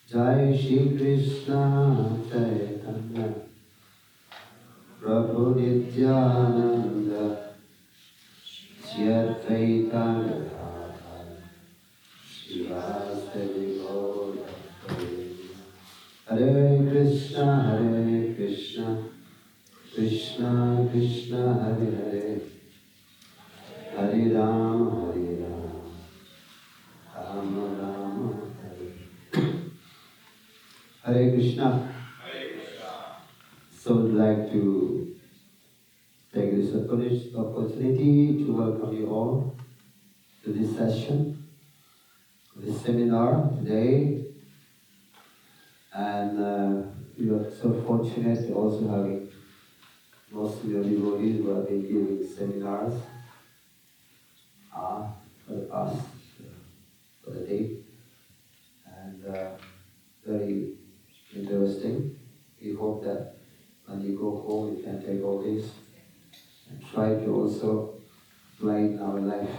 Jai Shri Krishna Caitanya Prabhu Nityananda Shri Advaita Gadadhara Srivasadi Gaura Hare Krishna Krishna Krishna Hare Hare Hare Rama Rama Rama Hare Hare Krishna. So I'd like to take this opportunity to welcome you all to this session, this seminar today. And we are so fortunate to also having most of your devotees who have been giving seminars for the past, for the day. And very interesting. We hope that when you go home, you can take all this and try to also apply in our life.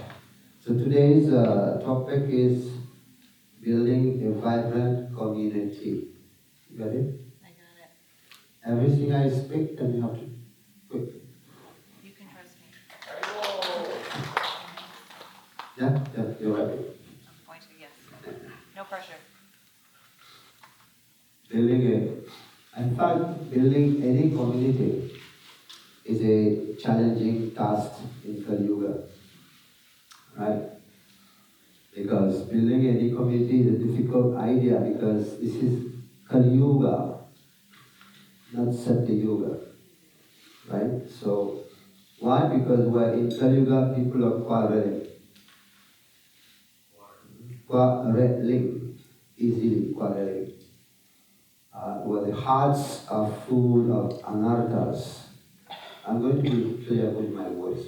So today's topic is building a vibrant community. You got it? I got it. Everything I speak, then you have to quickly. You can trust me. Yeah, you're right. I'm going to yes. No pressure. In fact, building any community is a challenging task in Kali Yuga, right? Because building any community is a difficult idea because this is Kali Yuga, not Satya Yuga, right? So, why? Because we're in Kali Yuga, people are quarreling, easily quarreling. Where the hearts are full of anarthas. I'm going to be clear with my voice.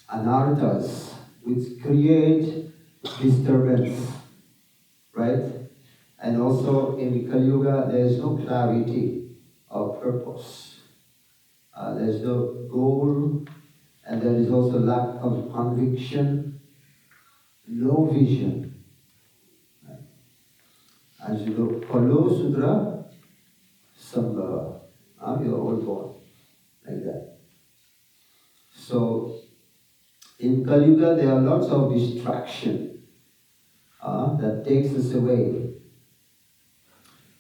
Anarthas, which create disturbance, right? And also in Kali Yuga, there is no clarity of purpose. There is no goal, and there is also lack of conviction, no vision. As you know, Palo Sudra Sanga. We are all born like that. So, in Kali Yuga, there are lots of distraction that takes us away.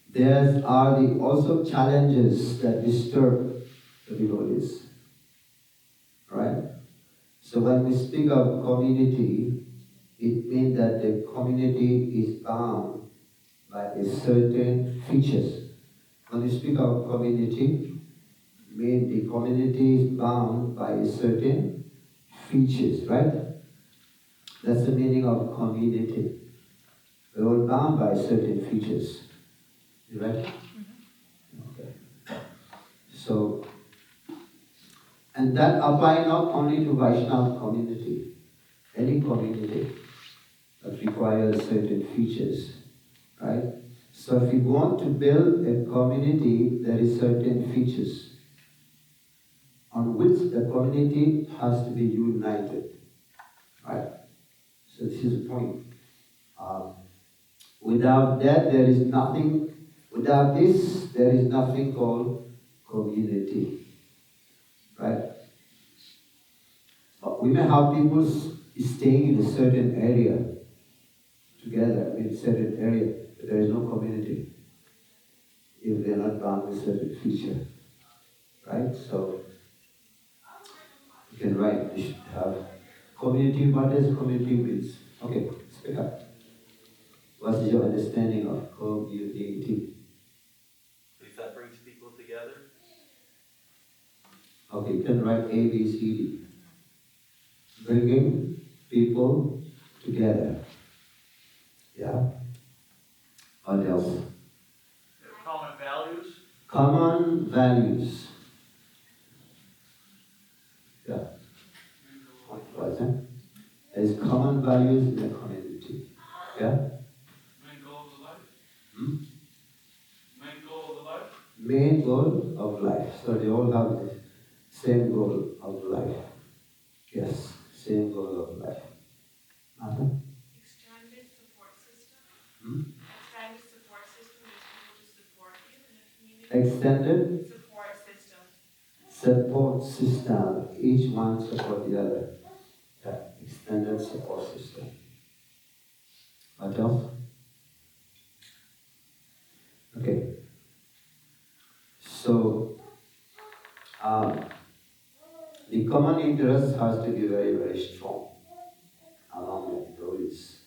There are also challenges that disturb the devotees. Right? So when we speak of community, it means that the community is bound by a certain features. When you speak of community, mean the community is bound by a certain features, right? That's the meaning of community. We're all bound by certain features. Right? Okay. So, and that applies not only to Vaishnava community, any community that requires certain features. Right? So if you want to build a community, there is certain features on which the community has to be united. Right? So this is the point. Without that, there is nothing. Without this, there is nothing called community. Right? We may have people staying in a certain area together in a certain area. There is no community if they are not bound with certain feature. Right? So, you can write, you should have community. What does community mean? Okay, speak up. What is your understanding of community? That brings people together. Okay, you can write A, B, C, D. Bringing people together. Yeah? What else? Common values. Common values. Yeah. What's that? There's common values in the community. Yeah? Main goal of the life. Main goal of the life. Main goal of life. So they all have the same goal of life. Yes, same goal of life. Extended support system. Hmm? Extended support system is people to support you in a community. Extended Support system. support system. Each one support the other. Yeah, extended support system. What else? Okay. So, the common interest has to be very, very strong among the devotees.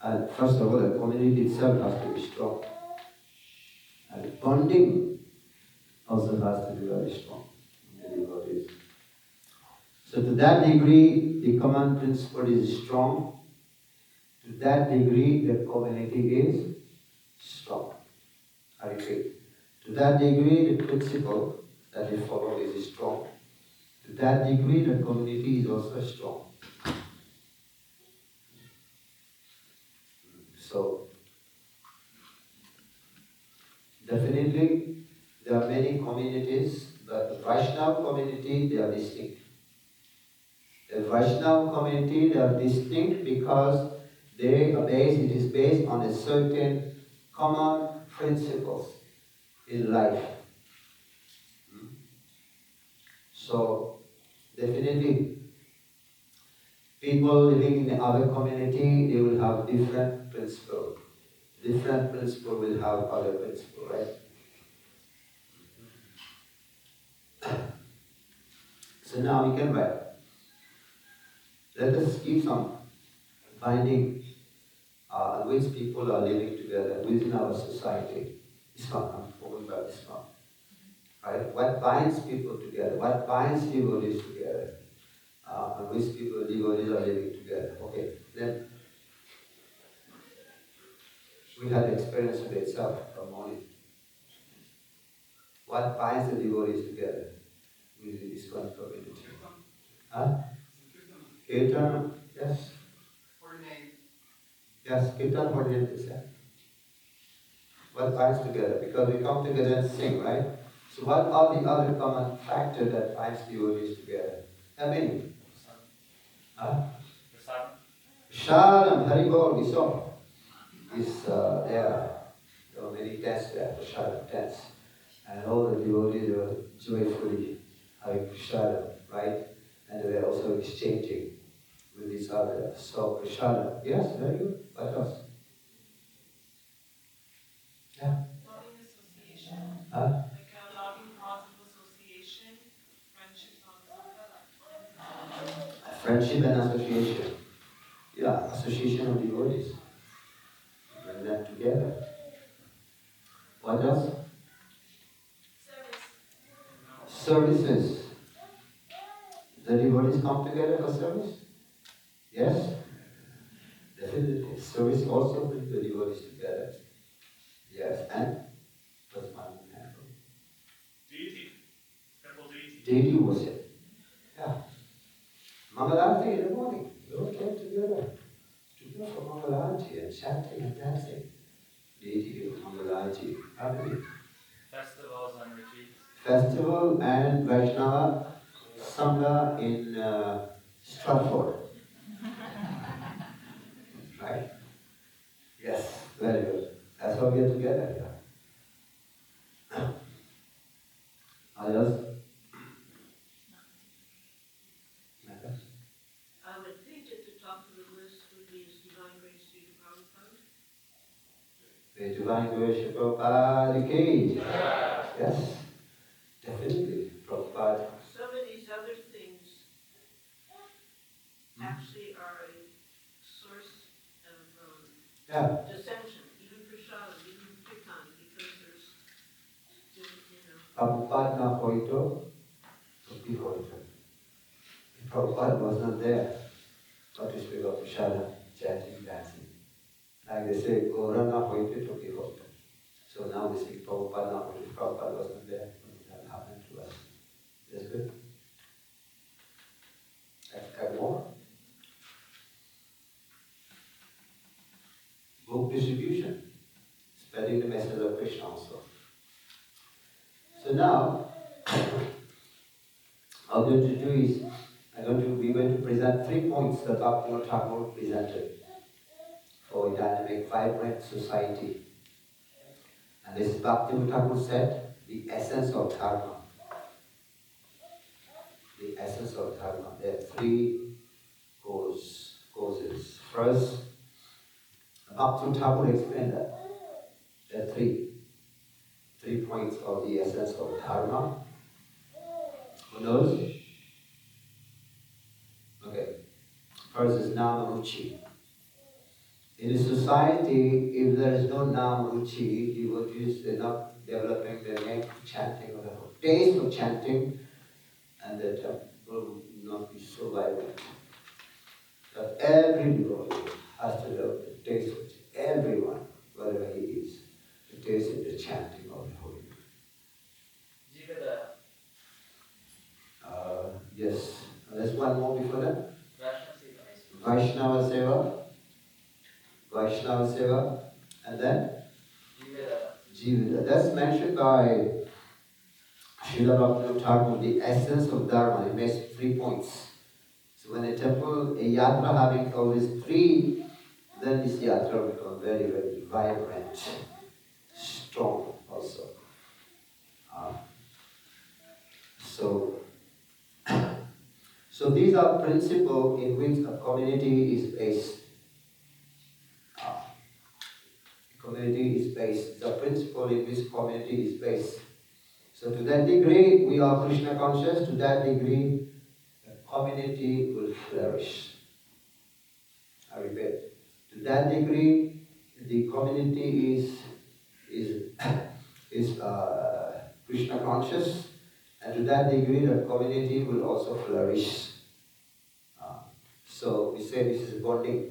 And first of all, the community itself has to be strong. And bonding also has to be very strong in the devotees. So to that degree, the common principle is strong. To that degree, the community is strong. I repeat. To that degree, the principle that they follow is strong. To that degree, the community is also strong. So, definitely, there are many communities, but the Vaishnava community, they are distinct. The Vaishnava community, they are distinct because it is based on a certain common principles in life. So, definitely, people living in our community, they will have different principles. Different principle will have other principle, right? So now we can write. Let us keep some finding which people are living together within our society. This one, I'm talking about this one. Right? What binds people together? What binds devotees together? And which people devotees are living together? Okay, then we had experience with itself from morning. What binds the devotees together within this one community? Huh? Kirtan, yes. Yes, Kirtan Hordinate is that. What binds together? Because we come together and sing, right? So what are the other common factors that binds devotees together? How many? Huh? Prasadam, Haribol, we saw. There are many tents there, Prasadam tents. And all the devotees were joyfully having Prasadam, right? And they were also exchanging with each other. So Prasadam, yes, very good. What else? Yeah. Loving association. Huh? Like a loving positive association. Friendship on Friendship and association. Yeah, association of devotees. Bring them together. What else? service. Services. The devotees come together for service? Yes? Definitely. Service also brings the devotees together. Yes, and what's one example? Deity. Temple deity. Deity worship. Yeah. Mangalarti in the morning. We all came together to go for Mangalarti and chanting and dancing. Deity of Mangalarti. Happy. Festivals and retreats. Festival and Vaishnava Sanga in Stratford. Right? Yes, very good. That's how we are together here. Others? I would think at the top of the list would be His Divine Grace Sri Prabhupada. The Divine Grace Prabhupada Ki. Yes, definitely. Prabhupada. Some of these other things actually are a source of Yeah. dissension, even Prashadam, even Kirtan, because there's, Prabhupada na hoito, Tuti hoito. If Prabhupada was not there, what is we got Prashadam, chanting, dancing. Like they say, Gora na hoito, Tuti hoito. So now we see Prabhupada na hoito. If Prabhupada was not there, what would have happened to us? That's good. Add more. Book distribution, spreading the message of Krishna also. So now, what I'm going to do is, we going to present 3 points that Bhaktivinoda Thakur presented for a dynamic, vibrant society. And this Bhaktivinoda Thakur said, the essence of dharma. The essence of dharma. There are 3 causes. First, Bhaktivinoda Thakur explained that. There are 3 points of the essence of dharma. Who knows? Okay. First is nama ruchi. In a society, if there is no nama ruchi, devotees are not developing the name chanting or the taste of chanting, and the temple will not be so vibrant. But every devotee has to develop the taste of everyone, wherever he is, the taste of the chanting of the holy name. Yes. There's one more before that. Vaishnava Seva. Vaishnava Seva. And then? Jivita. That's mentioned by Srila Bhaktivinoda Thakur, the essence of Dharma. He makes 3 points. So when a temple, a yatra having all these 3, then this yatra will become very, very vibrant, strong also. So these are principles in which a community is based. Community is based. The principle in which community is based. So to that degree, we are Krishna conscious. To that degree, the community will flourish. I repeat. To that degree, the community is Krishna conscious. And to that degree, the community will also flourish. So we say this is bonding.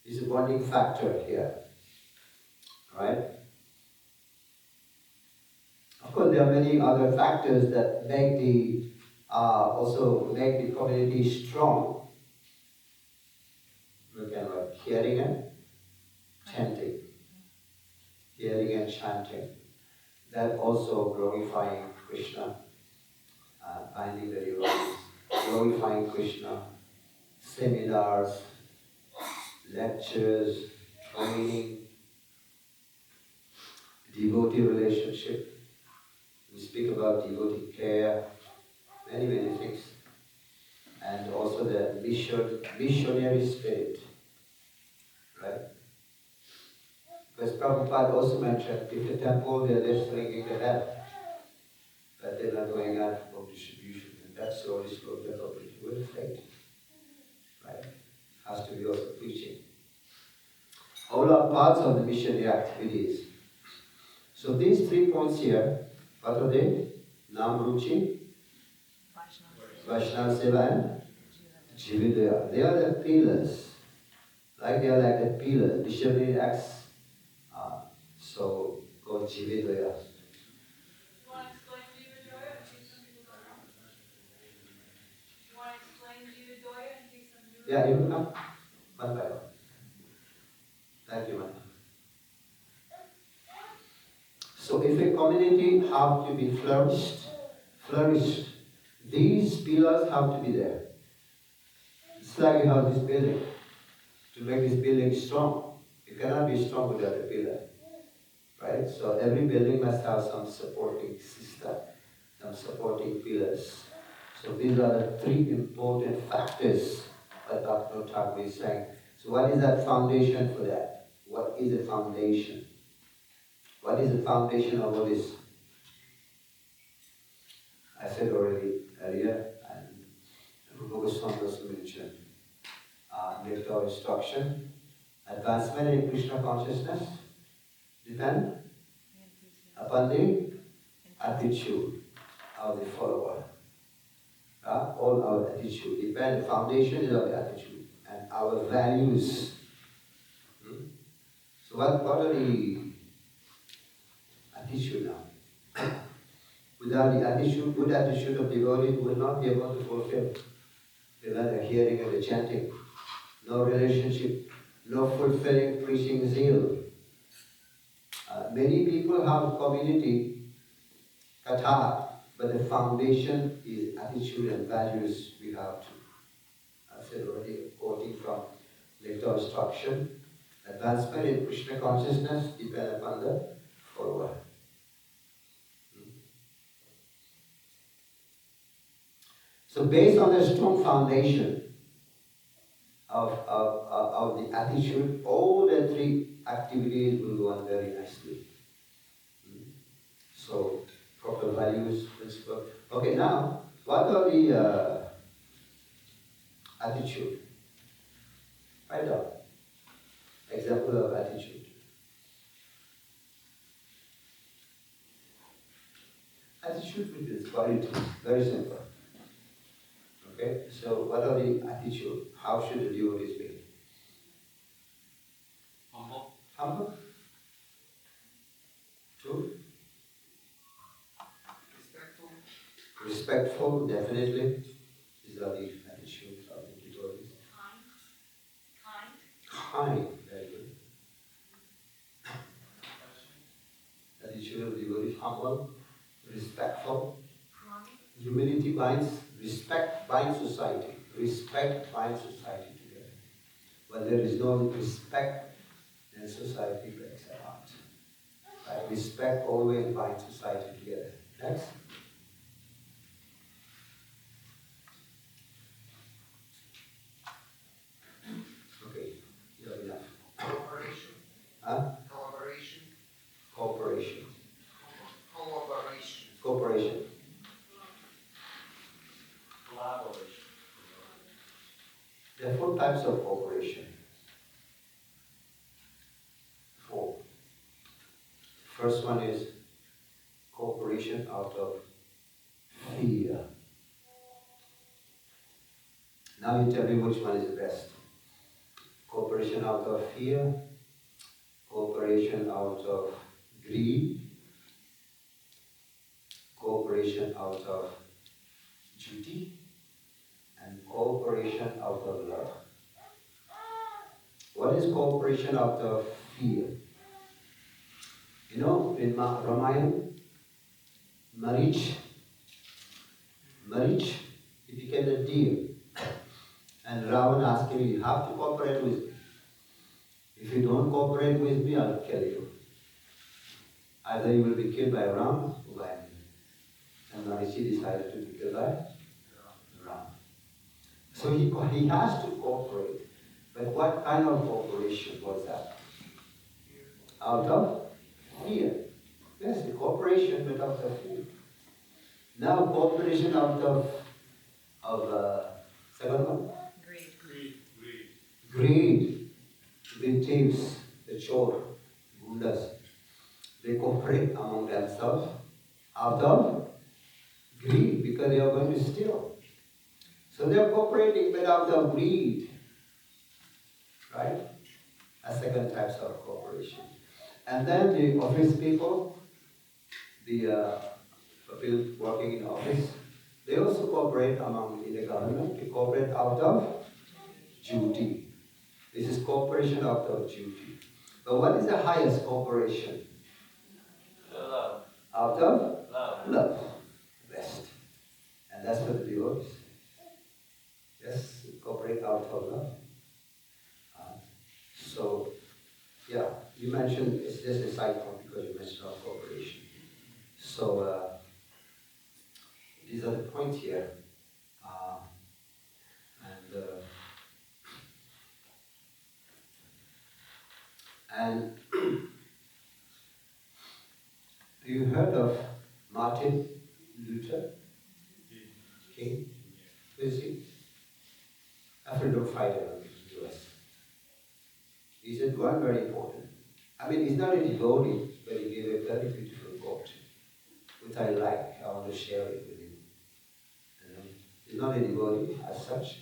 This is a bonding factor here. Right? Of course, there are many other factors that also make the community strong. We can like hearing and chanting. Hearing and chanting. That also glorifying Krishna. Finding the devotees, glorifying Krishna, seminars, lectures, training, devotee relationship. We speak about devotee care, many, many things. And also the missionary spirit. Right? Because Prabhupada also mentioned, if the temple, they are just drinking the lamp, but they're not going out for distribution. And that's the only slope that operating will affect. Right? Has to be also preaching. All are parts of the missionary activities. So these 3 points here, what are they? Nam Ruchi, Vaishnava Seva and Jividaya. They are the pillars. Like they are like the pillars. Missionary acts. So called Jividaya. Yeah, you will come. One by one. Thank you, man. So if a community have to be flourished, these pillars have to be there. It's like you have this building. To make this building strong, it cannot be strong without a pillar. Right? So every building must have some supporting system, some supporting pillars. So these are the 3 important factors that Dr. Thakur is saying. So what is that foundation for that? What is the foundation? What is the foundation of all this? I said already earlier, and Rupa Goswami also mentioned, nectar instruction, advancement in Krishna consciousness depend upon the attitude of the follower. All our attitude depend. The foundation is our attitude and our values. So what are the attitude now? Without the attitude, good attitude of devotee, we will not be able to fulfill. Without the hearing and the chanting, no relationship, no fulfilling preaching zeal. Many people have community katha, but the foundation is attitude and values we have to obstruction. Advancement in Krishna consciousness depends upon the follower. So based on a strong foundation of the attitude, all the three activities will go on very nicely. So proper values, principle. Okay, now what are the attitude? Write down. Example of attitude. Attitude is quality, very simple. Okay, so what are the attitude? How should the devotees be? Humble. Humble. Two. Respectful. Respectful, definitely. These are the attitudes of the devotees. Kind, very good. Attitude of devotees, humble, respectful. Humility binds, respect binds society. Respect binds society together. When there is no respect, then society breaks apart. Right? Respect always binds society together. Next. Okay, you have enough. Cooperation. Huh? Collaboration. Cooperation. Collaboration. Cooperation. Collaboration. There are 4 types of cooperation. 4. First one is cooperation out of fear. Now you tell me which one is the best. Cooperation out of fear, cooperation out of greed, cooperation out of duty, and cooperation out of love. What is cooperation out of fear? You know, in Ramayana, Marich, he became a deer. And Ravana asked him, you have to cooperate with me. If you don't cooperate with me, I'll kill you. Either you will be killed by Ram or by me. And Marichi decided to be killed by Ram. So he has to cooperate. But what kind of cooperation was that? Out of fear. Yes, the cooperation, but out of fear. Now cooperation out of second one? Greed. The thieves, the chor, gundas, they cooperate among themselves out of greed because they are going to steal. So they are cooperating but out of greed. Right? A second type of cooperation. And then the office people, the people working in office, they also cooperate in the government. They cooperate out of duty. This is cooperation out of duty. But what is the highest cooperation? Love. Out of Love. love. Best. And that's what the devotees. Yes, cooperate out of love. So, yeah, you mentioned, it's just a side point because you mentioned about cooperation. So, these are the points here. And you heard of Martin Luther King? Who is he? A freedom fighter in the US. He said one very important. I mean, he's not a devotee, but he gave a very beautiful quote, which I like. I want to share it with you. He's not a devotee as such,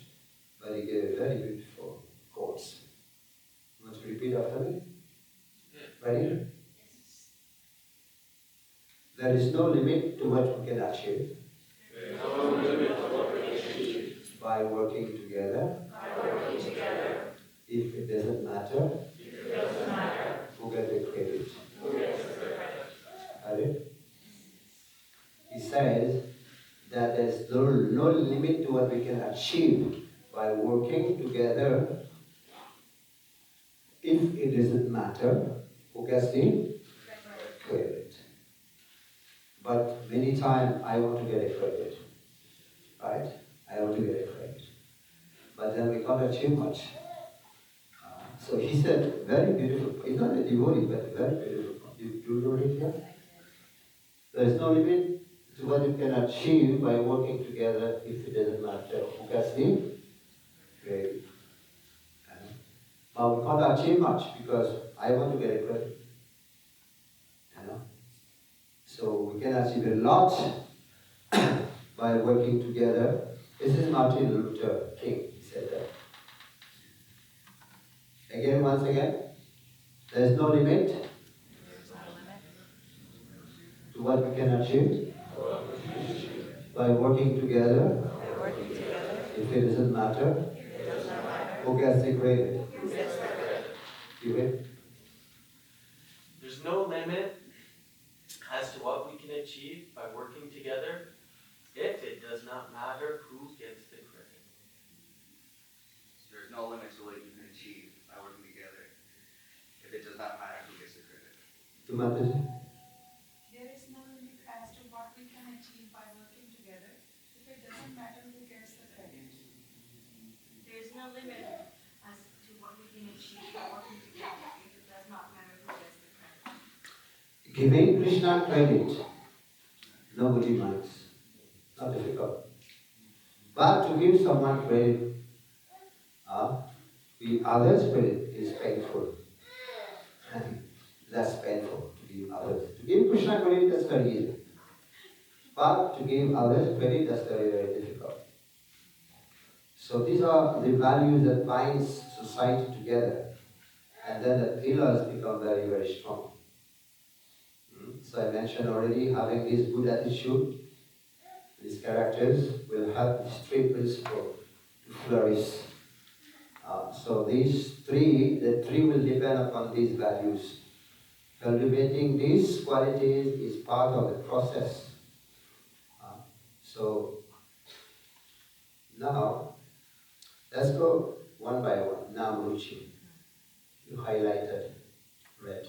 but he gave a very beautiful quote. You want to repeat after me? Ready? There is no limit to what we can achieve. There is no limit to what we can achieve. By working together. If it doesn't matter, who gets the credit? Got it? He says that there's no limit to what we can achieve by working together if it doesn't matter, who gets the credit? But many times I want to get a credit, right? I want to get a credit. But then we can't achieve much. So he said, very beautiful. He's not a devotee, but very beautiful. You do know it here? There is no limit to what you can achieve by working together if it doesn't matter who gets the credit. But we can't achieve much because I want to get a credit. So we can achieve a lot by working together. This is Martin Luther King, he said that. Again, once again, there is no limit to what we can achieve by working together. If it doesn't matter, who gets the credit? You win. There's no limit as to what we can achieve by working together if it does not matter who gets the credit. There's no limit to what you can achieve by working together if it does not matter who gets the credit. To matter. There is no limit as to what we can achieve by working together, if it doesn't matter who gets the credit. There is no limit as to what we can achieve by working together if it does not matter who gets the credit. Giving Krishna credit, nobody minds. Not difficult. But to give someone credit, give others credit is painful. That's painful to give others. To give Krishna credit, that's very easy. But to give others credit, that's very, very difficult. So these are the values that binds society together. And then the pillars become very, very strong. So I mentioned already, having this good attitude, these characters will help these three principles to flourish. So these three, the three will depend upon these values. Cultivating these qualities is part of the process. So now, let's go one by one. Nam Ruchi. You highlighted red.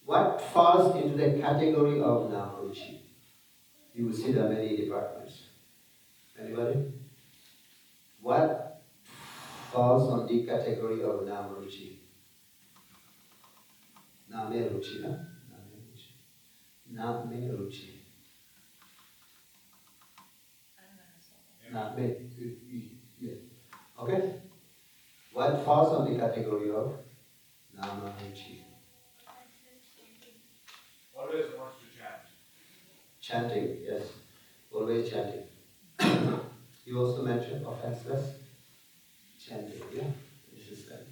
What falls into the category of Nam Ruchi? You will see there are many departments. Anybody? What falls on the category of Nam Ruchi? Name Ruchi, no? Name Ruchi. Name, yeah. Okay? What falls on the category of Nama Ruchi? Always wants to chant. Chanting, yes. Always chanting. You also mentioned offenseless chanting, yeah? This is that.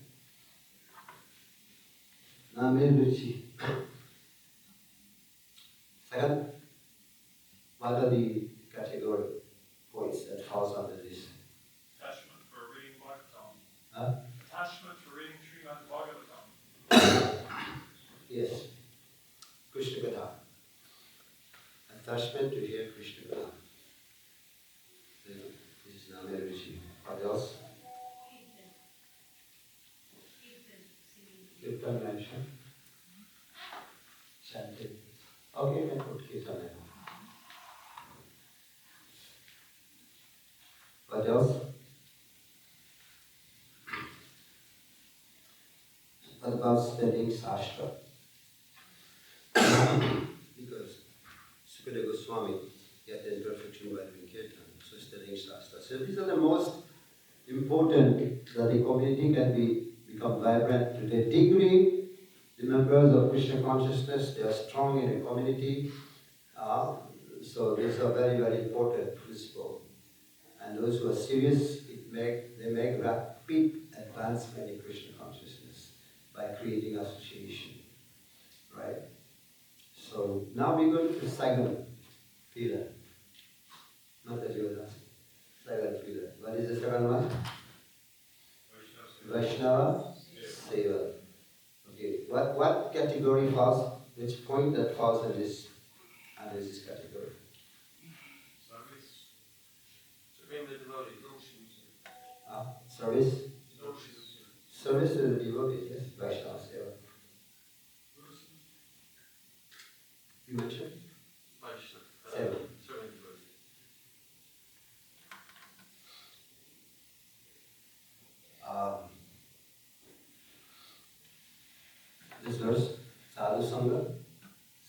Name Ruchi. Second, what are the category points that falls under this? Attachment for reading Bhagavatam. Huh? Attachment for reading Srimad Bhagavatam. Yes. Krishna Katha. Attachment to hear Krishna Katha. This is Name Ruchi. What else? Kirtan mentioned. Chanting. Okay, I put Kirtan. What else? What about studying Shastra? Because Sukadeva Swami get the perfection by doing Kirtan, so studying Shastra. So these are the most important that the community can become vibrant to the degree the members of Krishna consciousness, they are strong in a community. So these are very, very important principles. And those who are serious, they make rapid advancement in Krishna consciousness by creating association. Right? So now we go to the second pillar. Not that you were asking. Second pillar. What is the second one? Vaishnava Seva. Okay. What category falls? Which point that falls in this category? Serving the devotees. Service? Service to the devotees, yes, Vaishnava Seva. You mentioned? Seva. Serving devotees. This verse, Sadhu Sanga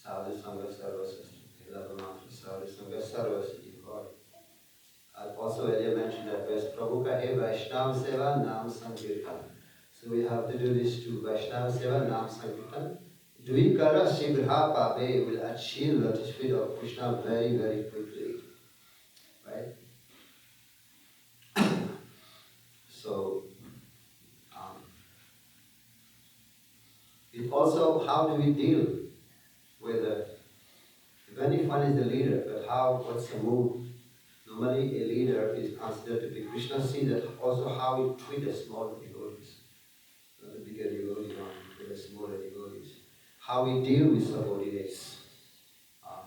Sarvasya. Sadhu Sanga Sarvasya. Also earlier mentioned that verse, Prabhu kahe Vaishnava Seva Nam Sankirtan. So we have to do this too, Vaishnava Seva Nam Sankirtan. Dvikara Shibha Pabe will achieve the feet of Krishna very, very quickly. Right? So, it also, how do we deal with even if one is the leader, but what's the move? Normally a leader is considered to be Krishna. See that also how we treat the small devotees. Not the bigger devotees, but the smaller devotees. How we deal with subordinates.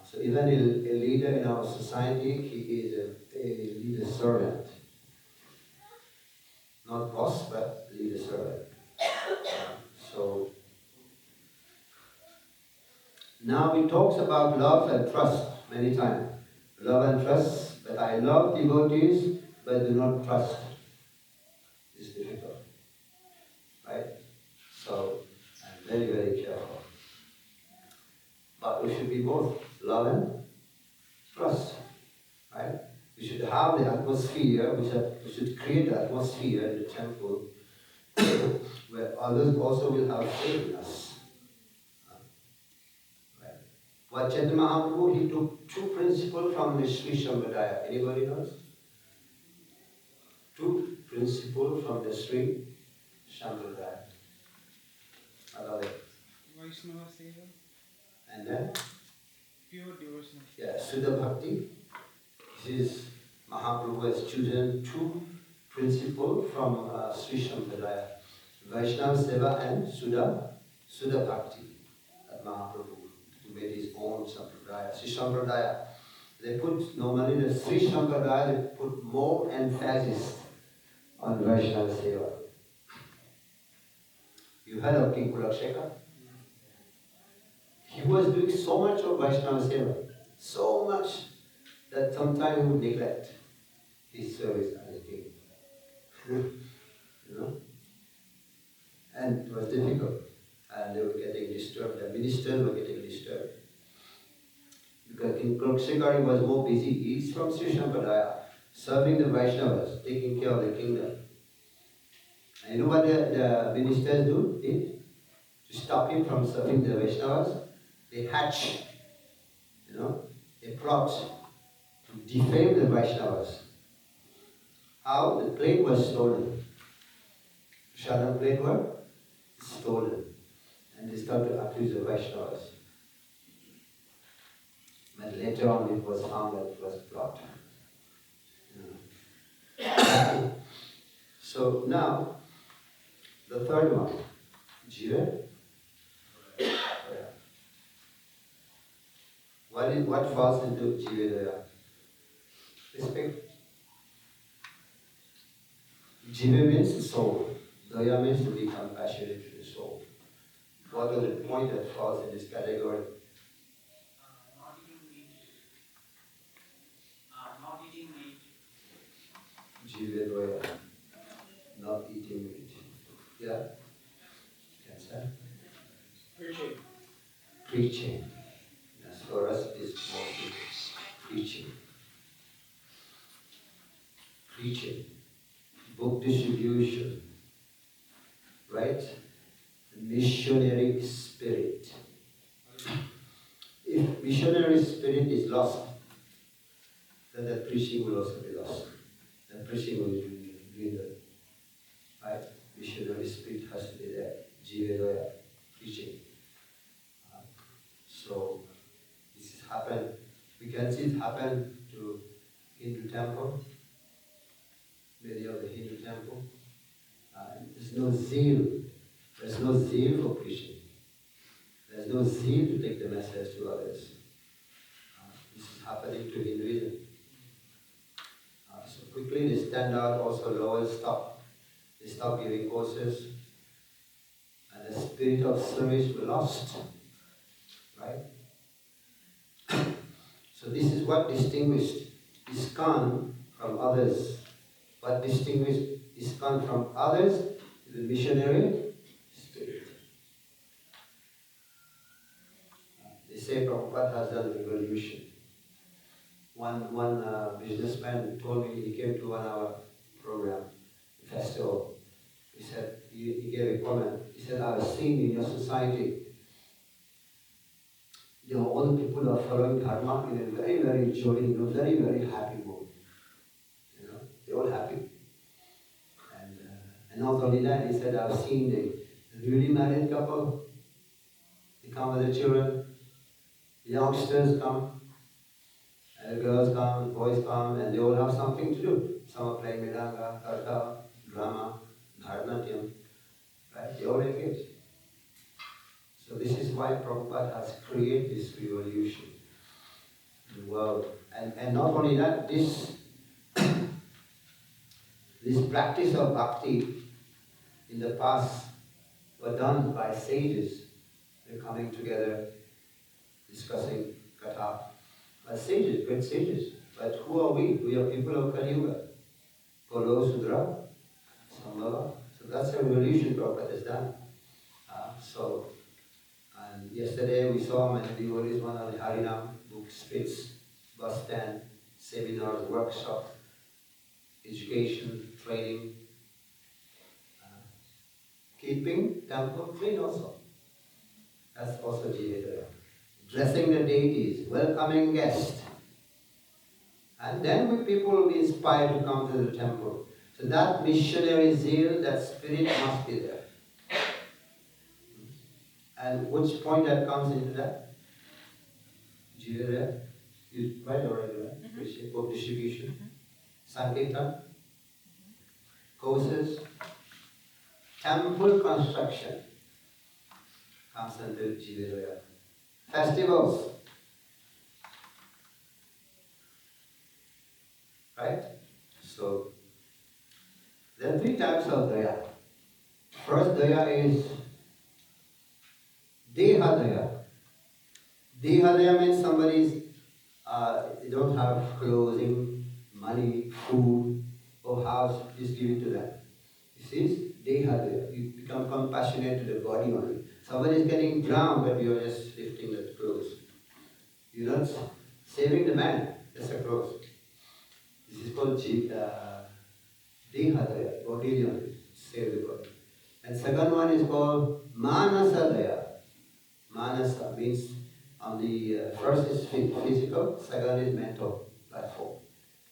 So even a leader in our society, he is a leader servant. Not boss, but leader servant. So now we talks about love and trust many times. Love and trust, but I love devotees, but do not trust. It's difficult. Right? So I'm very, very careful. But we should be both love and trust. Right? We should have the atmosphere, we should create the atmosphere in the temple where others also will have faith in us. Right? What Chaitanya Mahaprabhu, he took two principles from the Sri Sampradaya. Anybody knows? Two principles from the Sri Sampradaya. What Vaishnava Seva. And then? Pure devotion. Yeah, Sudha Bhakti. This is Mahaprabhu has chosen two principles from Sri Sampradaya. Vaishnava Seva and Sudha Bhakti. That Mahaprabhu made his own Sampradaya. Sri Sampradaya. They put, normally the Sri Sampradaya, they put more emphasis on Vaishnava Seva. You heard of King Kulakshekhar? He was doing so much of Vaishnava Seva, so much that sometimes he would neglect his service as a king. You know? And it was difficult. And they were getting disturbed, the ministers were getting disturbed. Because King Kulakshekhar was more busy. He's from Sri Sampradaya, serving the Vaishnavas, taking care of the kingdom. And you know what the ministers did? To stop him from serving the Vaishnavas, they hatch, a plot to defame the Vaishnavas. How? The plate was stolen. Prashadam plate were stolen. And they started to accuse the Vaishnavas. But later on it was found that it was a plot. So now, the third one, Jiva. What falls into Jiva? Respect. Jiva means the soul. Daya means to be compassionate to the soul. What are the point that falls in this category? Not eating meat. Not eating meat. Jiva Daya. Not eating meat. Yeah? Can say? Preaching. Preaching. Yes, for us it is mostly preaching. Preaching. Book distribution. Right? Missionary spirit. If missionary spirit is lost, then the preaching will also be lost. The preaching will be dwindled. Right? Missionary spirit has to be there. Jiva preaching. So this has happened. We can see it happen to Hindu temple. Many of the Hindu temple. There's no zeal. There's no zeal for preaching. There's no zeal to take the message to others. This is happening to Hinduism. So quickly they stand out, also lower stop. They stop giving courses. and the spirit of service were lost. Right? So this is what distinguished ISKCON from others. What distinguished ISKCON from others is the missionary spirit. They say Prabhupada has done revolution. One businessman told me, he came to 1 hour program, festival. He said, he gave a comment. He said, I have seen in your society, all the people are following Dharma in a very, very jolly, very, very happy mood. They're all happy. And not only that, he said, I've seen the newly married couple, they come with their children, youngsters come, and girls come, boys come, and they all have something to do. Some are playing Miranga, Karta, drama, Bharatanatyam, right? They all engage. So this is why Prabhupada has created this revolution in the world. And not only that, this practice of bhakti in the past were done by sages. They're coming together, discussing katha. But sages, great sages. But who are we? We are people of Kali Yuga. Polo, Sudra, Sambhava. So that's a revolution Prabhupada has done. And yesterday we saw many devotees, one on Harinam, book streets, bus stand, seminars, workshop, education, training, keeping temple clean also. That's also Jivedaya. Dressing the deities, welcoming guests. And then people will be inspired to come to the temple. So that missionary zeal, that spirit must be there. And which point that comes into that? Jivedaya, you quite already, right? Book distribution, Sankirtan, courses, temple construction comes under Jivedaya. Festivals, right? So, there are 3 types of daya. First daya is Deha daya. Deha daya means somebody's, they don't have clothing, money, food, or house, just give it to them. This is Deha daya. You become compassionate to the body only. Somebody is getting drowned, but you are just lifting the clothes. You're not saving the man, just a clothes. This is called Deha daya, body only, save the body. And second one is called Manasa daya. Manasa means on the first is physical, second is mental platform.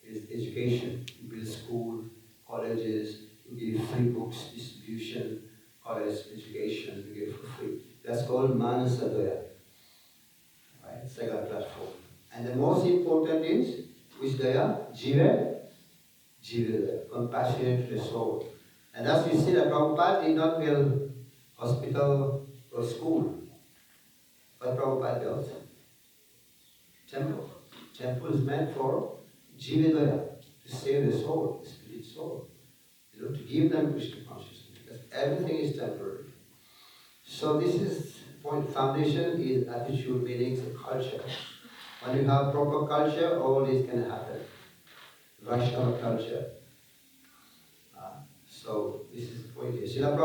Is education. You build school, colleges, you give free books, distribution, college education, you give for free. That's called Manasa daya. Right? Second platform. And the most important is which daya? Jiva daya, compassionate to the soul. And as you see that Prabhupada did not build hospital or school. But Prabhupada built temple. Temple is meant for Jivedaya, to save the soul, the spirit soul. To give them Krishna consciousness, because everything is temporary. So this is point. Foundation is attitude, meanings, and culture. When you have proper culture, all this can happen. Vaishnava culture. So this is the point here. Srila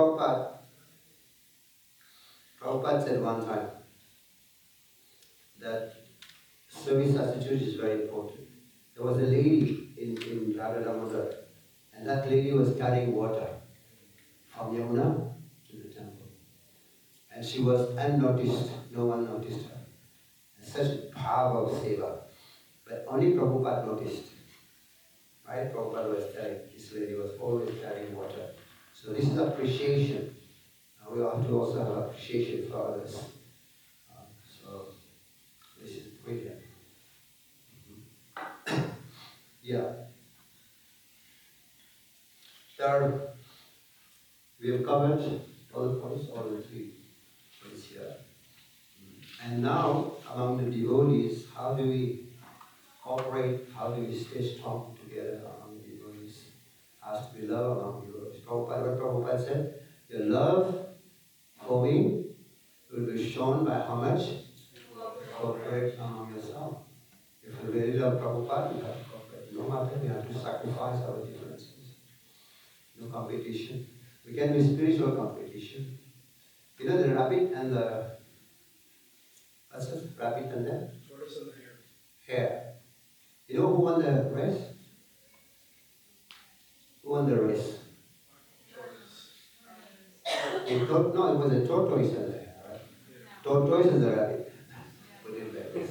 Prabhupada said one time that service attitude is very important. There was a lady in Radha Damodar, and that lady was carrying water from Yamuna to the temple. And she was unnoticed, no one noticed her. And such power of seva. But only Prabhupada noticed. Right? Prabhupada was carrying, this lady was always carrying water. So this is appreciation. We have to also have appreciation for others. So this is brilliant. Yeah. Third, we have covered all the points, all the 3 points here. And now, among the devotees, how do we cooperate? How do we stay strong together among the devotees? Has to be love among devotees. What Prabhupada said, your love going will be shown by how much cooperate among yourself. If you really love Prabhupada, you have to cooperate. No matter, we have to sacrifice our differences. No competition. We can be spiritual competition. You know the rabbit and the, what's it? Rabbit and the Tortoise and the hare. hare. You know who won the race? Who won the race? No, it was a tortoise and the hare, right? Tortoise and the rabbit. Put it like this.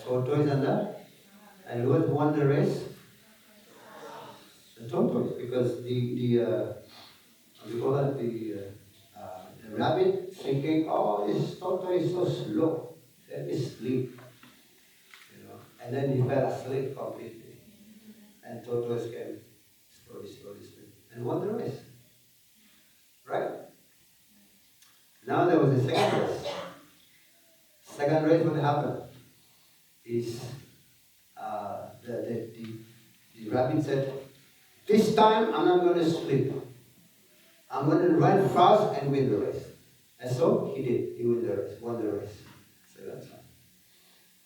Tortoise and who won the race? The tortoise, because we call it the rabbit thinking, oh, this tortoise is so slow, let me sleep, and then he fell asleep completely, and tortoise came slowly, and won the race, right? Now there was a second race. Second race, what happened is the rabbit said, this time I'm not going to sleep. I'm going to run fast and win the race. And so he did. He won the race. So that's fine.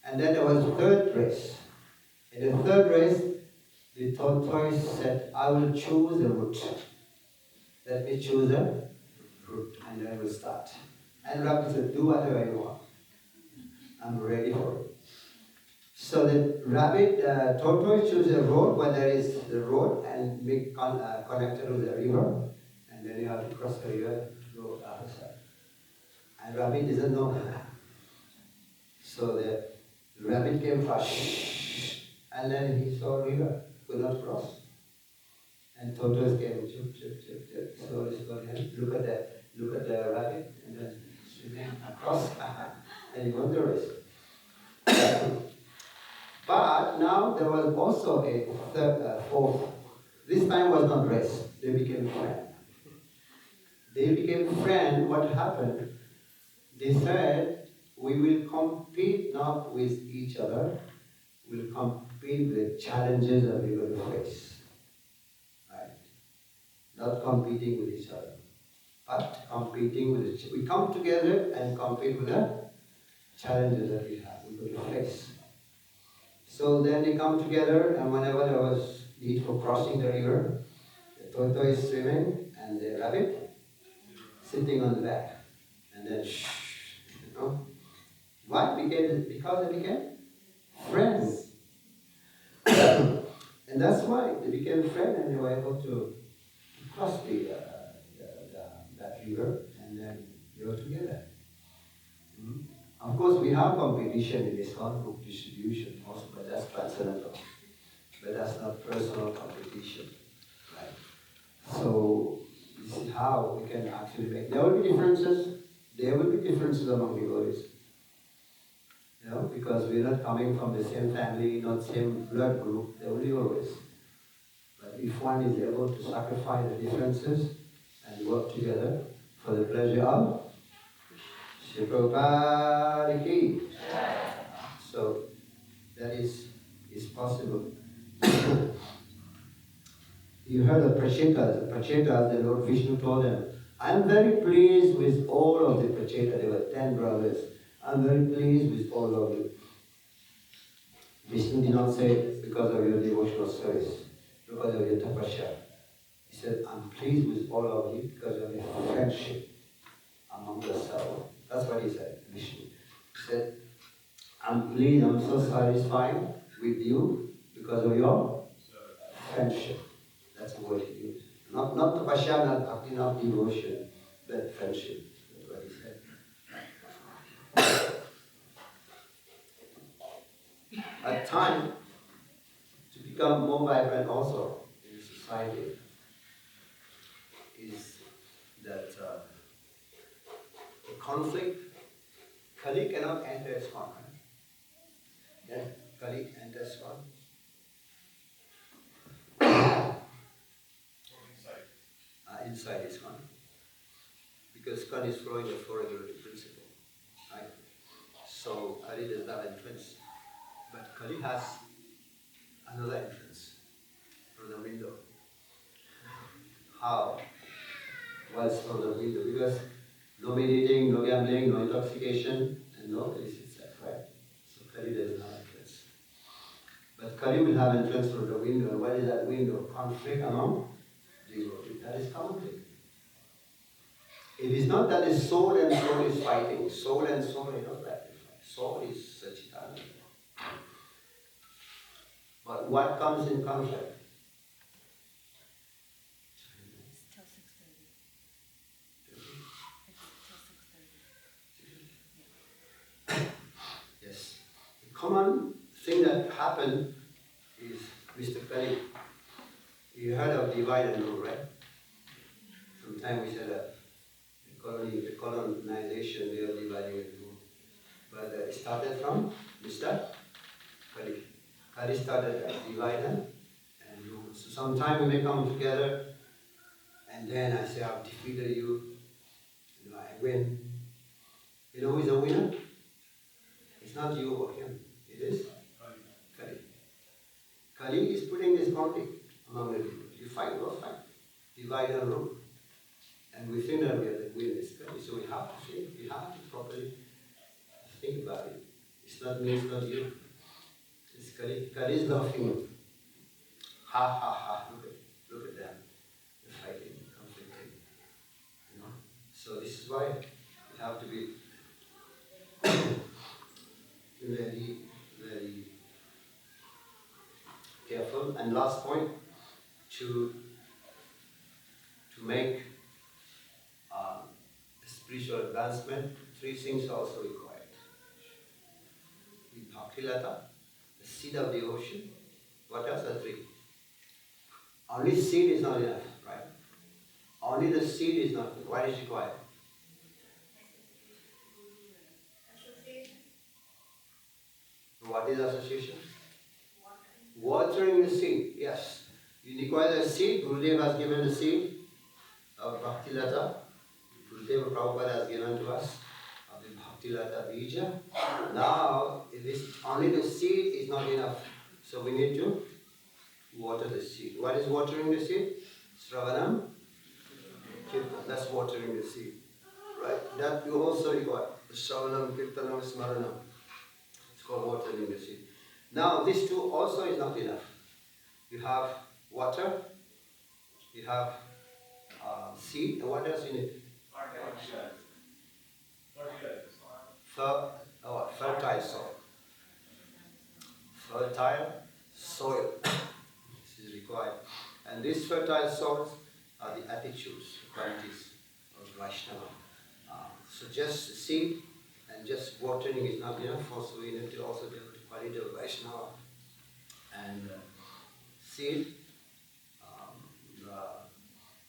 And then there was the third race. In the third race, the tortoise said, I will choose a route. Let me choose a route and then we'll start. And rabbit said, do whatever you want. I'm ready for it. So the tortoise chose a road where there is the road and be connected with the river, and then you have to cross the river to go other side. And rabbit doesn't know. So the rabbit came fast, and then he saw river, could not cross. And tortoise came, slowly, and look at the rabbit, and then swimming across, and he won the race. But now there was also a fourth. This time was not race. They became friends. What happened? They said, we will compete not with each other. We'll compete with the challenges that we're going to face. Right? Not competing with each other. But competing with each other. We come together and compete with the challenges that we have. We're going to face. So then they come together, and whenever there was need for crossing the river, the tortoise swimming and the rabbit sitting on the back. And then Why? Because they became friends. And that's why they became friends, and they were able to cross that river and then go together. Mm-hmm. Of course, we have competition in this book distribution also, but that's transcendental. But that's not personal competition, right? So this is how we can actually make. There will be differences. There will be differences among devotees, because we're not coming from the same family, not same blood group. There will be always. But if one is able to sacrifice the differences and work together for the pleasure of Prabhupada ki. So that is possible. You heard of Prachetas. Prachetas, the Lord Vishnu told them, I am very pleased with all of the Prachetas. There were 10 brothers. I am very pleased with all of you. Vishnu did not say because of your devotional service, because of your tapasya. He said, I'm pleased with all of you because of your friendship among yourselves. That's what he said, Vishnu. He said, I'm pleased, I'm so satisfied with you because of your friendship. That's the word he used. Not tapasya, not bhakti, not devotion, but friendship. That's what he said. A time to become more vibrant also in society is that the conflict, Kali cannot enter ISKCON, right? Yeah, Kali enters ISKCON. Inside ISKCON. Because ISKCON is following the four regulative principle, right? So Kali does not entrance. But Kali has another entrance from the window. How? Was from the window. Because No meditating, no gambling, no intoxication, and no illicit sex, right? So Kali does not have influence. But Kali will have influence through the window. And what is that window? Conflict among devotees. That is conflict. It is not that the soul and soul is fighting. Soul and soul is not that. Soul is Satchitananda. But what comes in conflict? It's till 6:30. It's till 6:30. Yes. The common thing that happened is Mr. Kali. You heard of divide and rule, right? Sometimes we said that the colonization, they are dividing and rule. But it started from Mr. Kali. Kali started as divide and rule. So sometime we may come together and then I say, I've defeated you, I win. You know who is a winner? It's not you or him. It is Kali. Kali is putting this conflict among the people. You fight, we'll fight. Divide and rule. And we think that we are the winners. So we have to think, we have to properly think about it. It's not me, it's not you. It's Kali. Kali is laughing. Ha ha ha, look at them. They're fighting, conflicting. So this is why we have to be very, very careful. And last point, to make spiritual advancement, three things are also required. The bhaktilata, the seed of devotion. What else are three? Only seed is not enough, right? Only the seed is not enough. What is required? Association. What is association? Watering the seed, yes. You require the seed. Gurudev has given the seed of bhaktilata. Gurudev Prabhupada has given to us of the bhaktilata bija. Now, only the seed is not enough. So we need to water the seed. What is watering the seed? Sravanam, Kirtan. That's watering the seed. Right? That you also require. Sravanam, Kirtanam, Smaranam. It's called watering the seed. Now, this too also is not enough. You have water, you have seed, and what else in it? Fertile soil. Fertile soil. This is required. And these fertile soils are the attitudes, the qualities of Vaishnava. So just seed and just watering is not enough. Also, we need to also develop the quality of Vaishnava. And seed, the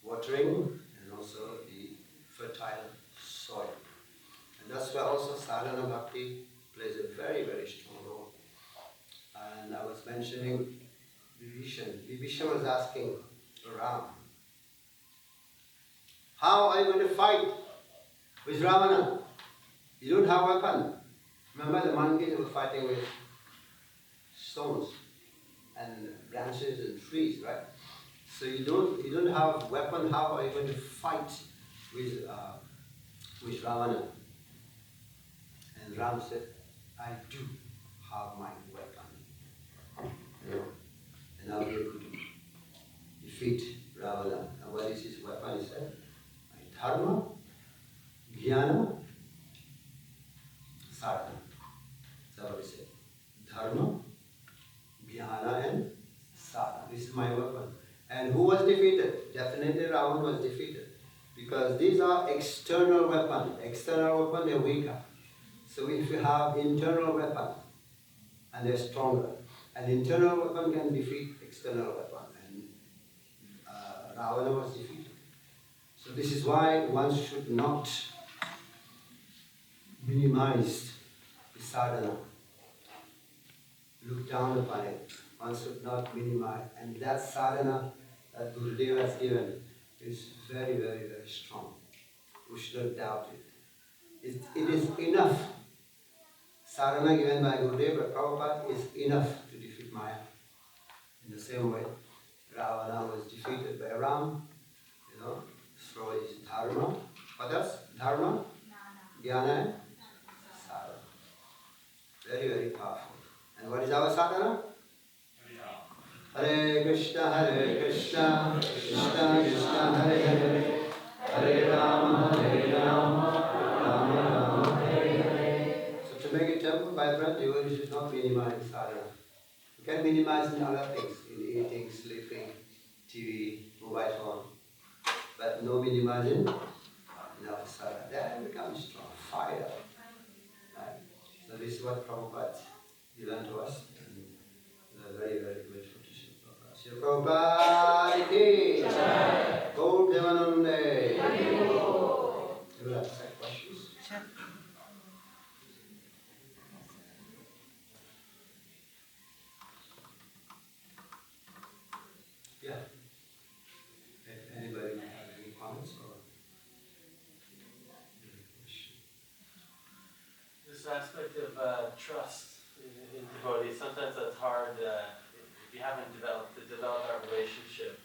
watering, and also the fertile soil. And that's where also sadhana bhakti plays a very, very strong role. And I was mentioning Vibhishan. Vibhishan was asking Ram, how are you going to fight with Ravana? You don't have a weapon. Remember the monkeys were fighting with stones and branches and trees, right? So you don't have a weapon. How are you going to fight with Ravana? And Ram said, I do have my weapon. And I'll be able to defeat Ravana. And what is his weapon? He said, my dharma, jnana, sadhana. That's what he said. Dharma, jnana, and sadhana. This is my weapon. And who was defeated? Definitely Ravana was defeated. Because these are external weapons. External weapons, they're weaker. So if you have internal weapon, and they're stronger, an internal weapon can defeat external weapon. And Ravana was defeated. So this is why one should not minimize the sadhana. Look down upon it. One should not minimize. And that sadhana that Gurudev has given is very, very, very strong. We shouldn't doubt it. It is enough. Sadhana given by Gurudev Prabhupada is enough to defeat Maya. In the same way, Ravana was defeated by Ram, through his dharma. What else? Dharma, Jnana and Sadhana. Very, very powerful. And what is our sadhana? Hare Krishna, Krishna Krishna, Hare Hare, Hare Rama, Rama Rama, Hare Hare. So to make a temple vibrant, you should not minimize sadhana. You can minimize in other things, in eating, sleeping, TV, mobile phone, but no minimizing in our sadhana. Then it becomes strong, fire. Right? So this is what Prabhupada given to us. And we are very, very grateful to Sri Prabhupada. Sri Prabhupada ki jai. Gaur Devanande. You will accept questions? Yeah. If anybody has any comments or any question? This aspect of trust in devotees, sometimes that's hard if you haven't developed our relationship.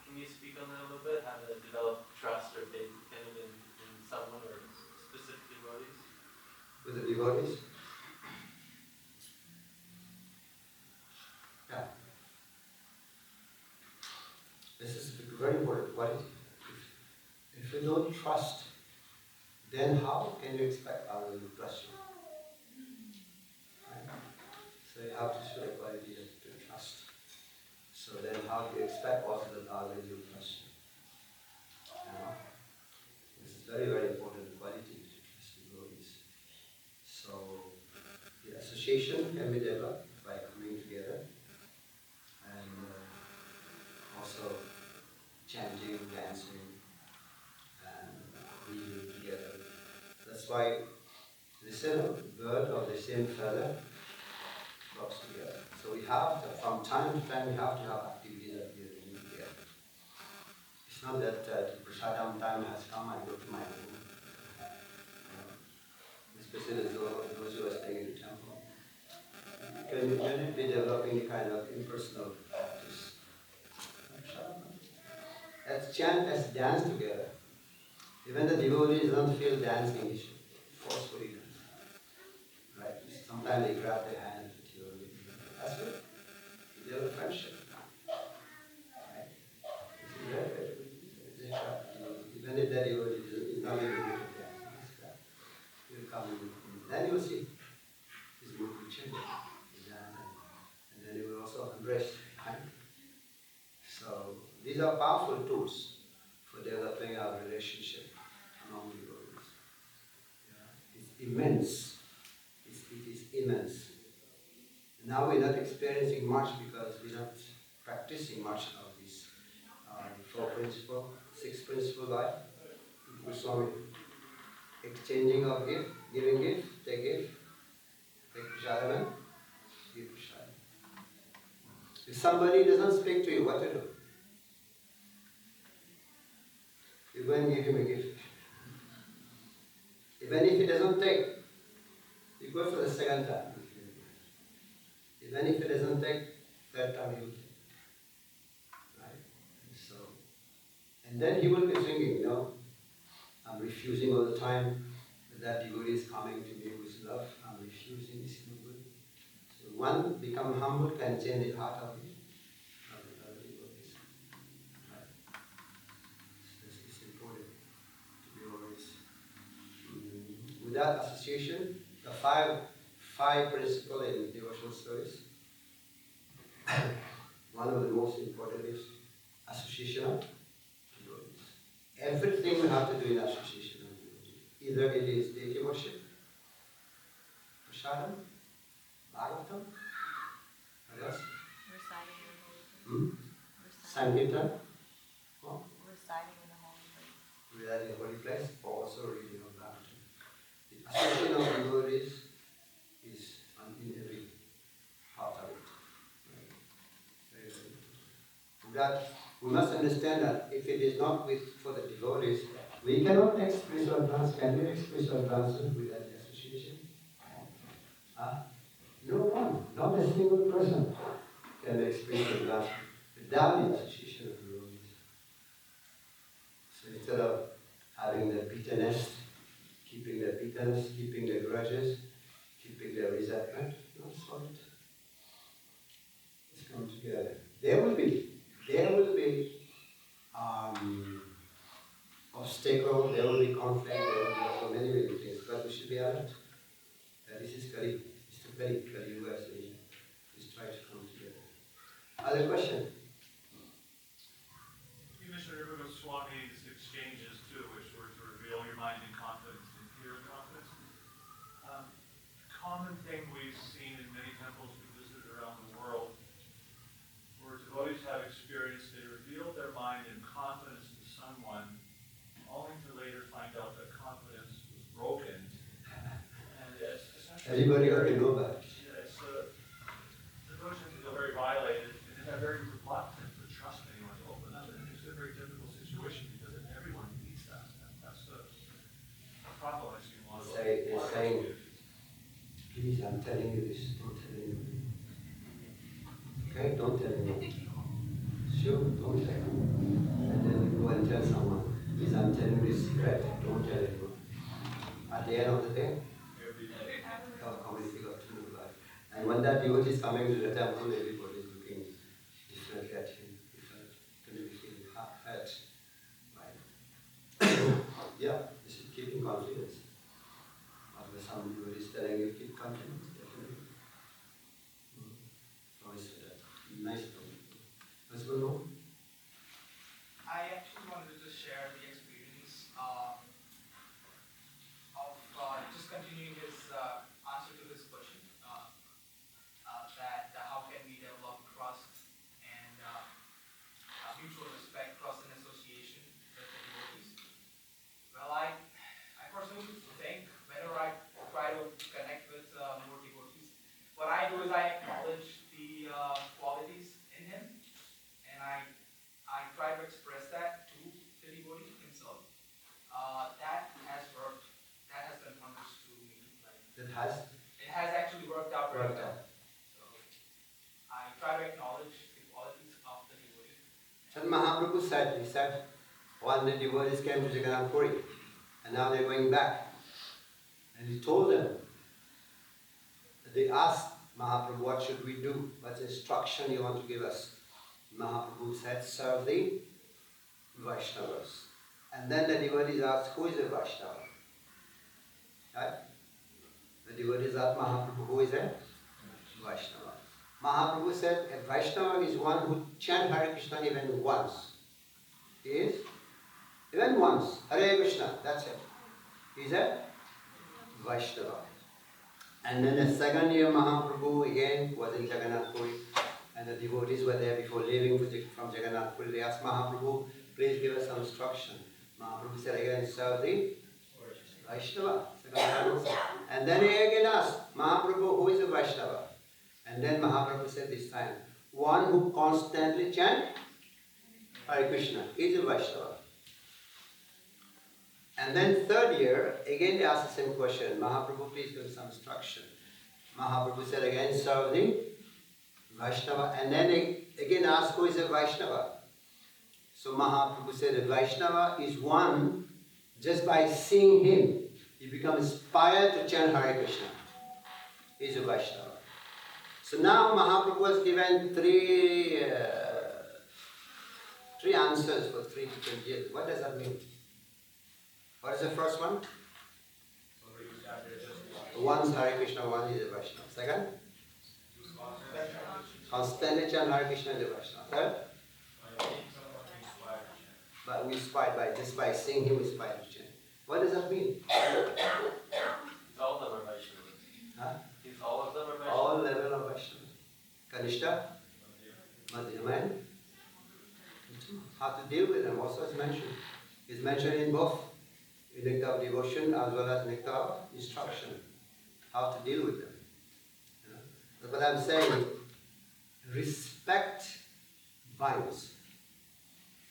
Can you speak on that a little bit? How to develop trust or faith kind of in someone or specific devotees? With the devotees? Yeah. This is very important. What is, if you don't trust, then how can you expect others to trust you? Right? So you have to show the quality of trust. So then how do you expect also that others will trust you? You know? This is very, very important quality to trust devotees. So the association can be developed by coming together and also chanting, dancing, and reading together. That's why the same bird of the same feather flocks together. So we have to, from time to time, we have to have activities that we are doing together. It's not that prasadam time has come, I go to my room. Especially those who are staying in the temple. You can be developing a kind of impersonal practice. Let's chant, let's dance together. Even the devotees don't feel dancing, they should forcefully dance. Right? Sometimes they grab their hands with you. That's good. You develop friendship. Right? Even if the devotee is not able to dance, he'll come in. Then you'll see his mood will change. And then he will also embrace. Right? So these are powerful tools for developing our relationship among devotees. Yeah. It's immense. It is immense. Now we're not experiencing much because we're not practicing much of this four principle, six principle life. Swami, exchanging of gift, giving gift, take gift, take prasadam, give prasadam. If somebody doesn't speak to you, what to do? You go and give him a gift. Even if he doesn't take, you go for the second time. Even if he doesn't take, third time he will take. Right? And then he will be thinking, no, I'm refusing all the time. That devotee is coming to me with love. I'm refusing, this is no good. So one become humble can change the heart of the other devotees. Right? It's important to be always. Without association, the five principles in devotional service. One of the most important is association of devotees. Everything we have to do in association of devotees. Either it is deity worship, prasadam, bhagavatam, what else? Reciting in the holy place. Sankirtan, Reciting in the holy place. realizing the holy place, or also reading of bhagavatam. The association of devotees is in every part of it. Right? Very, very important. That we must understand that if it is not for the devotees, we cannot take spiritual trance. Can we take spiritual trance without the association? No one, not a single person can take spiritual trance without the association of devotees. So instead of having the beaten obstacle, there will be conflict, there will be so many things, but we should be alert. This is Kali, Mr. Kali, Yuga saying, please try to come together. Other question? You mentioned earlier about Swami's exchanges too, which were to reveal your mind in confidence and fear in confidence. Common thing we've seen in many temples we visited around the world, where devotees have experienced they revealed their mind in confidence to someone, only to later find out that confidence was broken. And it's essentially Everybody got to know that. Yeah, it's devotions feel very violated, and they're very reluctant to trust anyone to open up. And it's a very difficult situation because everyone needs that. And that's the problem I see in a lot of It's saying, please, I'm telling you this, don't tell anyone. Okay, don't tell anyone. Sure, don't tell anyone. And then you go and tell someone, please, I'm telling you this secret, don't tell anyone. At the end of the day, our community got to know about it. And when that devotee is coming to the temple, everybody is looking differently at him. Going to be feeling hurt. Right? Yeah, you should keep in confidence. Otherwise, some devotee is telling you, keep confidence, definitely. Always nice to know. Let's go now. I actually wanted to just share the experience of just continuing his answer to this question, that how can we develop trust and mutual respect, trust and association with the devotees. Well, I personally think whenever I try to connect with more devotees, what I do is I acknowledge the qualities in him, and I try to express that to the devotee himself. That has worked. That has done wonders to me. That has? It has actually worked out very Worked well. out. So I try to acknowledge the qualities of the devotee. And Mahaprabhu said, he said, one the devotees came to Jagannath Puri, and now they're going back. And he told them, they asked Mahaprabhu, what should we do? What instruction you want to give us? Mahaprabhu said, serve the Vaishnavas. And then the devotees asked, who is a Vaishnava? Right? The devotees asked Mahaprabhu, who is a Vaishnava? Mahaprabhu said, a Vaishnava is one who chants Hare Krishna even once. He is? Even once. Hare Krishna, that's it. He's a Vaishnava. And then the second year Mahaprabhu again was in Jagannath Puri, and the devotees were there before leaving from Jagannath Puri. They asked Mahaprabhu, please give us some instruction. Mahaprabhu said again, serve the Vaishnava. And then he again asked, Mahaprabhu, who is a Vaishnava? And then Mahaprabhu said this time, one who constantly chants Hare Krishna is a Vaishnava. And then third year, again they asked the same question, Mahaprabhu, please give some instruction. Mahaprabhu said again, serve the Vaishnava. And then again asked, who is a Vaishnava? So Mahaprabhu said, a Vaishnava is one, just by seeing him, you become inspired to chant Hare Krishna. He is a Vaishnava. So now Mahaprabhu has given three answers for 3 different years. What does that mean? What is the first one? One Hare Krishna, one is a Vaishnava. Second? Constantly chant Hare Krishna is a Vaishnava. Third? But we inspired by, just by seeing him, we inspired to chant. What does that mean? All of them are Vaishnavas. Huh? If all of them are Vaishnavas. All level of Vaishnava. Kanishta, Madhyama, and how to deal with them also is mentioned. It's mentioned in both, in nectar of devotion as well as nectar of instruction. How to deal with them. You know? That's what I'm saying. Respect binds.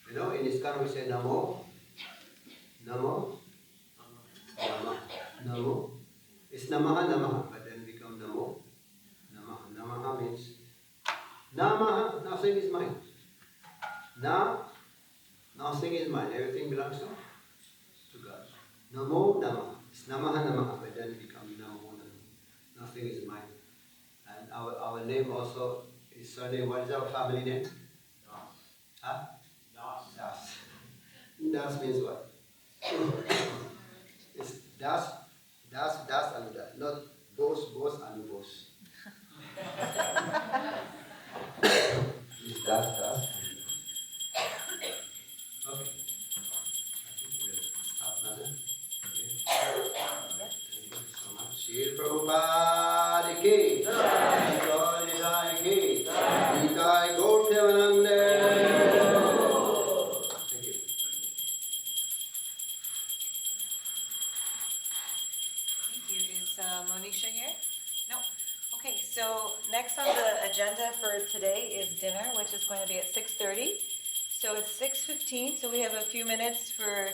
You know, in ISKCON we say Namo, Namo, Nama, Namo. It's Namaha, Namaha, but then become Namo, Namaha. Namaha means Namaha, nothing is mine. Na, nothing is mine. Everything belongs to God. Namo, Namaha. It's Namaha, Namaha, but then become Namo, Namaha. Nothing is mine. And our name also is surname. What is our family name? Das. Huh? Das. Das means what? It's das, and that, not boss, and boss. It's das. Okay. I think we'll stop now then. Okay. Thank you so much. Srila Prabhupada ki, Jai Nidai ki, Nitai Gaur Premanande. Thank you. Thank you. Is Monisha here? No. Okay, so next on the agenda for today is dinner, which is going to be at 6:30. So it's 6:15, so we have a few minutes for